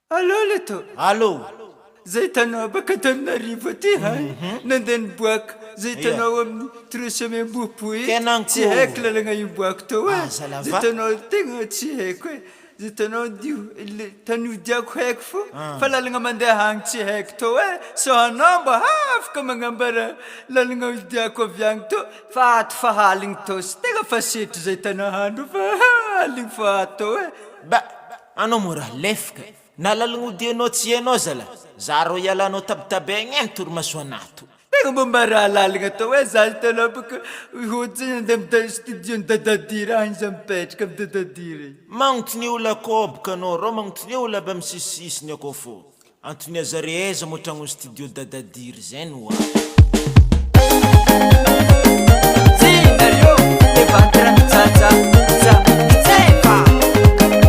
Allô Leto? Allô? Zay hitanao baka Antananarivo aty hay nandeha niboaka zay hitanao amin'ny trosome ambopo Kenanko. tsy haiko lalagna iboako tao Ah, zalava. zay hitanao tegna tsy haiko zay hitanao dio le tany diako haiko fo fa lalagna mandeha agny tsy haiko tao so anao mba afaka magnambara lalagna diako avy agny tao fa ato fa haligny tao sy tegna fa setry zay hitanao handro fa haligny fa atao Ba, anao mora lefaka. Na lalagna odianao tsy hainao zala. Za ro ialanao tabitabegna eny torimasoanato. tegna momba raha lalagna tao za hitanao baka ohatsy andeha amin'ny studio ny Dadadira agny za mipetraka amin'ny Dadadira Magnotony olo boka anao rô magnotony olo aby misisisiny akao fô. Antony azare eza motragno studio Dadadira zay no a. Zinario evantra mitsaja za mitsefa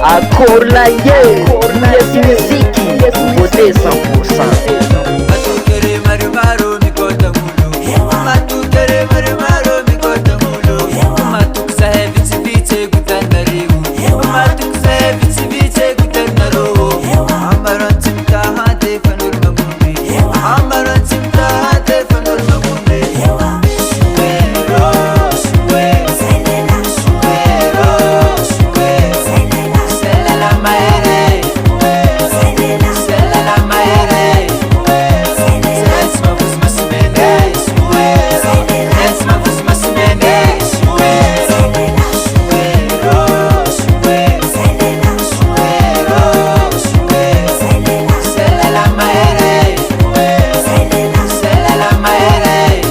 Akorlaye, yes muziki, beauté 100%. matukere marumaro mikota mulu matukere marumaro mikota mulu matuksa vitsi vitsi kutanariu matuksa vitsi vitsi kutanaro amaran simta hate fanur mamune amaran simta hate fanur mamune suero suero suero suero selela maere selela maere Let's move my Spanish, let's move my Spanish, Sela la maere, Sela la maere,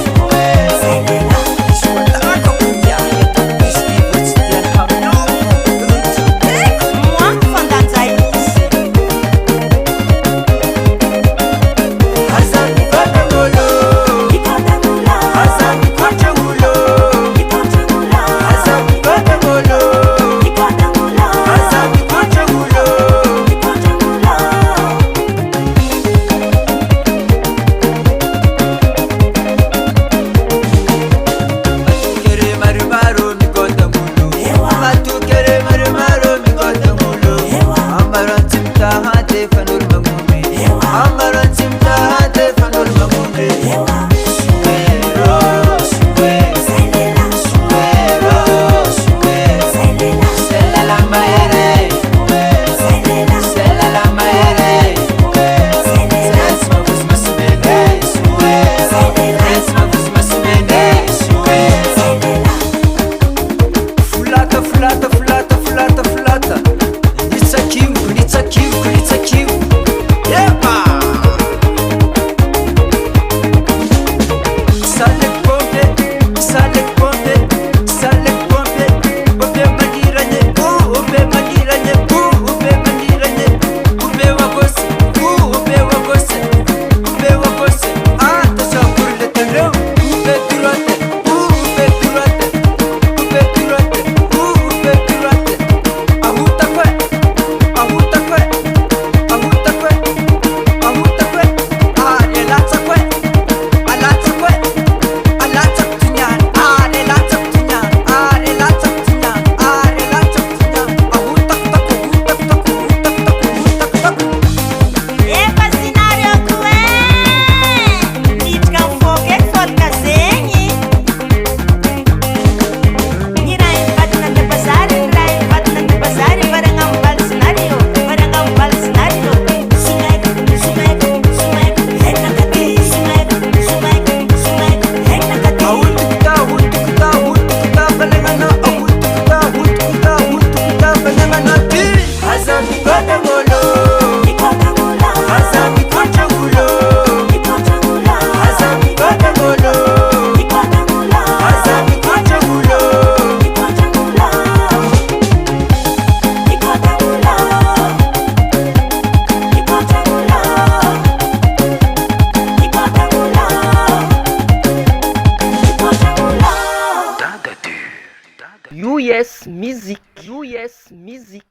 US Music, US Music.